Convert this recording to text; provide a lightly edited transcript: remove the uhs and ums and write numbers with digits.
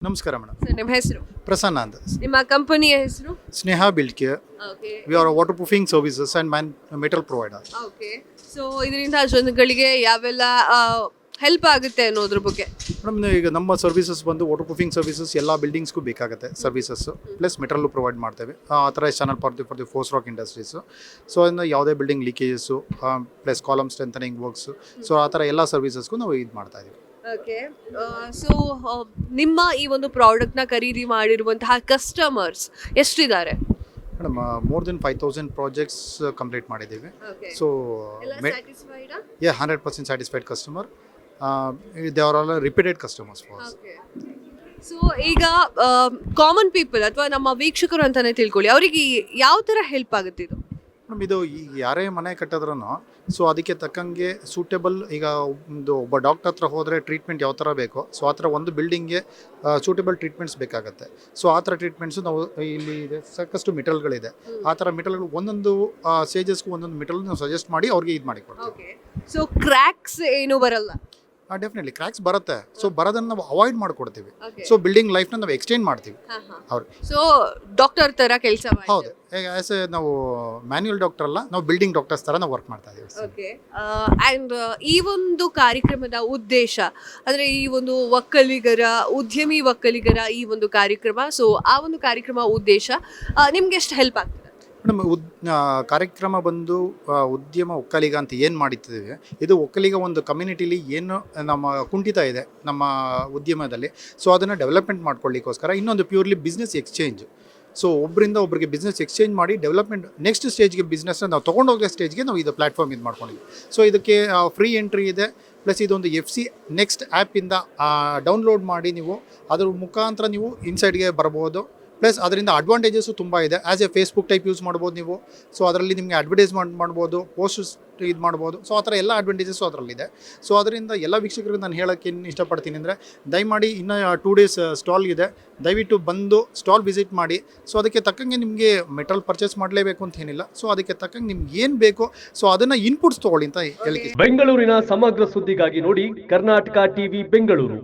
ನಮಸ್ಕಾರ madam. Sir ನಿಮ್ಮ ಹೆಸರು? ಪ್ರಸನ್ನ ಅಂತ. ನಿಮ್ಮ ಕಂಪನಿಯ ಹೆಸರು? Sneha build care. Okay we are water proofing services and metal provider. Okay. So ಇದರಿಂದ ಜನಗಳಿಗೆ ಯಾವೆಲ್ಲ ಹೆಲ್ಪ್ ಆಗುತ್ತೆ ಅನ್ನೋದ್ರ ಬಗ್ಗೆ ಮೇಡಮ್, ಈಗ ನಮ್ಮ ಸರ್ವಿಸಸ್ ಬಂದು ವಾಟರ್ ಪ್ರೂಫಿಂಗ್ ಸರ್ವಿಸಸ್ ಎಲ್ಲ ಬಿಲ್ಡಿಂಗ್ಸ್ಗೂ ಬೇಕಾಗುತ್ತೆ ಸರ್ವಿಸಸ್ಸು, ಪ್ಲಸ್ ಮೆಟಲ್ಲು ಪ್ರೊವೈಡ್ ಮಾಡ್ತೇವೆ. ಥರ channel for the force rock industries. So ಇನ್ನು ಯಾವುದೇ building leakages plus column strengthening works, so ಆ ಥರ ಎಲ್ಲ ಸರ್ವಿಸಸ್ಗೂ ನಾವು ಇದು ಮಾಡ್ತಾ ಇದ್ದೀವಿ. ಓಕೆ. ಸೊ ನಿಮ್ಮ ಈ ಒಂದು ಪ್ರಾಡಕ್ಟ್ನ ಖರೀದಿ ಮಾಡಿರುವಂತಹ ಕಸ್ಟಮರ್ಸ್ ಎಷ್ಟಿದ್ದಾರೆ? Madam, more than 5,000 projects complete ಮಾಡಿದ್ದೀವಿ. ಸೊ ಎಲ್ಲ satisfied? 100% satisfied customer. They are all repeated customers for us. Okay. So ಈಗ ಕಾಮನ್ ಪೀಪಲ್ ಅಥವಾ ನಮ್ಮ ವೀಕ್ಷಕರು ಅಂತಾನೆ ತಿಳ್ಕೊಳ್ಳಿ, ಅವರಿಗೆ ಯಾವ ಥರ ಹೆಲ್ಪ್ ಆಗುತ್ತೆ ಇದು? ಮೇಡಮ್, ಇದು ಈಗ ಯಾರೇ ಮನೆ ಕಟ್ಟಿದ್ರೂ ಸೊ ಅದಕ್ಕೆ ತಕ್ಕಂಗೆ ಸೂಟೇಬಲ್, ಈಗ ಒಬ್ಬ ಡಾಕ್ಟರ್ ಹತ್ರ ಹೋದರೆ ಟ್ರೀಟ್ಮೆಂಟ್ ಯಾವ ಥರ ಬೇಕೋ, ಸೊ ಆ ಥರ ಒಂದು ಬಿಲ್ಡಿಂಗ್ಗೆ ಸೂಟೇಬಲ್ ಟ್ರೀಟ್ಮೆಂಟ್ಸ್ ಬೇಕಾಗುತ್ತೆ. ಸೊ ಆ ಥರ ಟ್ರೀಟ್ಮೆಂಟ್ಸು ನಾವು ಇಲ್ಲಿ ಇದೆ, ಸಾಕಷ್ಟು ಮೆಟಲ್ಗಳಿದೆ. ಆ ಥರ ಮೆಟಲ್ಗಳು ಒಂದೊಂದು ಸ್ಟೇಜಸ್ಗೂ ಒಂದೊಂದು ಮೆಟಲ್ ನಾವು ಸಜೆಸ್ಟ್ ಮಾಡಿ ಅವ್ರಿಗೆ ಇದು ಮಾಡಿ ಕೊಡ್ತೀವಿ. ಓಕೆ. ಸೊ ಕ್ರ್ಯಾಕ್ಸ್ ಏನು ಬರಲ್ಲ? ಡೆಫಿನೆಟ್ಲಿ ಕ್ರ್ಯಾಕ್ಸ್ ಬರುತ್ತೆ. ಸೊ ಬರೋದನ್ನು ನಾವು ಅವಾಯ್ಡ್ ಮಾಡಿಕೊಡ್ತೀವಿ. Okay. ಸೊ ಬಿಲ್ಡಿಂಗ್ ಲೈಫ್ನ ನಾವು ಎಕ್ಸ್ಟೆಂಡ್ ಮಾಡ್ತೀವಿ ಅವ್ರಿಗೆ. ಸೊ ಡಾಕ್ಟರ್ ತರ ಕೆಲಸ ಹೌದು, ಆ್ಯಸ್ ಎ ನಾವು ಮ್ಯಾನ್ಯುಯಲ್ ಡಾಕ್ಟರ್ ಅಲ್ಲ, ನಾವು ಬಿಲ್ಡಿಂಗ್ ಡಾಕ್ಟರ್ಸ್ ಥರ ನಾವು ವರ್ಕ್ ಮಾಡ್ತಾ ಇದ್ದೀವಿ. ಓಕೆ. ಆ್ಯಂಡ್ ಈ ಒಂದು ಕಾರ್ಯಕ್ರಮದ ಉದ್ದೇಶ ಅಂದರೆ ಈ ಒಂದು ಉದ್ಯಮಿ ಒಕ್ಕಲಿಗರ ಈ ಒಂದು ಕಾರ್ಯಕ್ರಮ, ಸೊ ಆ ಒಂದು ಕಾರ್ಯಕ್ರಮ ಉದ್ದೇಶ ನಿಮ್ಗೆ ಎಷ್ಟು ಹೆಲ್ಪ್ ಆಗ್ತದೆ? ಮೇಡಮ್, ಕಾರ್ಯಕ್ರಮ ಬಂದು ಉದ್ಯಮ ಒಕ್ಕಲಿಗ ಅಂತ ಏನು ಮಾಡಿಟ್ಟಿದ್ದೀವಿ, ಇದು ಒಕ್ಕಲಿಗ ಒಂದು ಕಮ್ಯುನಿಟಿಲಿ ಏನು ನಮ್ಮ ಕುಂಠಿತ ಇದೆ ನಮ್ಮ ಉದ್ಯಮದಲ್ಲಿ, ಸೊ ಅದನ್ನು ಡೆವಲಪ್ಮೆಂಟ್ ಮಾಡ್ಕೊಳ್ಳಿಕ್ಕೋಸ್ಕರ ಇನ್ನೊಂದು ಪ್ಯೂರ್ಲಿ ಬಿಸ್ನೆಸ್ ಎಕ್ಸ್ಚೇಂಜ್. ಸೊ ಒಬ್ಬರಿಂದ ಒಬ್ಬರಿಗೆ ಬಿಸ್ನೆಸ್ ಎಕ್ಸ್ಚೇಂಜ್ ಮಾಡಿ ಡೆವಲಪ್ಮೆಂಟ್ ನೆಕ್ಸ್ಟ್ ಸ್ಟೇಜ್ಗೆ ಬಿಸ್ನೆಸ್ನ ನಾವು ತೊಗೊಂಡೋಗೋ ಸ್ಟೇಜ್ಗೆ ನಾವು ಇದು ಪ್ಲ್ಯಾಟ್ಫಾರ್ಮ್ ಇದು ಮಾಡ್ಕೊಂಡಿದ್ವಿ. ಸೊ ಇದಕ್ಕೆ ಫ್ರೀ ಎಂಟ್ರಿ ಇದೆ. ಪ್ಲಸ್ ಇದೊಂದು FC ನೆಕ್ಸ್ಟ್ ಆ್ಯಪಿಂದ ಡೌನ್ಲೋಡ್ ಮಾಡಿ ನೀವು ಅದ್ರ ಮುಖಾಂತರ ನೀವು ಇನ್ಸೈಡ್ಗೆ ಬರ್ಬೋದು. ಪ್ಲಸ್ ಅದರಿಂದ ಅಡ್ವಾಂಟೇಜಸ್ಸು ತುಂಬ ಇದೆ. As A Facebook type use ಮಾಡ್ಬೋದು ನೀವು. ಸೊ ಅದರಲ್ಲಿ ನಿಮಗೆ ಅಡ್ವರ್ಟೈಸ್ಮೆಂಟ್ ಮಾಡ್ಬೋದು, ಪೋಸ್ಟಸ್ ಇದು ಮಾಡ್ಬೋದು. ಸೊ ಆ ಥರ ಎಲ್ಲ ಅಡ್ವಾಂಟೇಜಸ್ಸು ಅದರಲ್ಲಿದೆ. ಸೊ ಅದರಿಂದ ಎಲ್ಲ ವೀಕ್ಷಕರಿಗೆ ನಾನು ಹೇಳೋಕ್ಕೆ ಏನು ಇಷ್ಟಪಡ್ತೀನಿ ಅಂದರೆ, ದಯಮಾಡಿ ಇನ್ನೂ 2 days ಸ್ಟಾಲ್ ಇದೆ, ದಯವಿಟ್ಟು ಬಂದು ಸ್ಟಾಲ್ ವಿಸಿಟ್ ಮಾಡಿ. ಸೊ ಅದಕ್ಕೆ ತಕ್ಕಂಗೆ ನಿಮಗೆ ಮೆಟಲ್ ಪರ್ಚೇಸ್ ಮಾಡಲೇಬೇಕು ಅಂತ ಏನಿಲ್ಲ. ಸೊ ಅದಕ್ಕೆ ತಕ್ಕಂಗೆ ನಿಮ್ಗೆ ಏನು ಬೇಕೋ ಸೊ ಅದನ್ನು ಇನ್ಪುಟ್ಸ್ ತೊಗೊಳ್ಳಿ ಅಂತ ಹೇಳಿಕೆ. ಬೆಂಗಳೂರಿನ ಸಮಗ್ರ ಸುದ್ದಿಗಾಗಿ ನೋಡಿ ಕರ್ನಾಟಕ ಟಿವಿ ಬೆಂಗಳೂರು.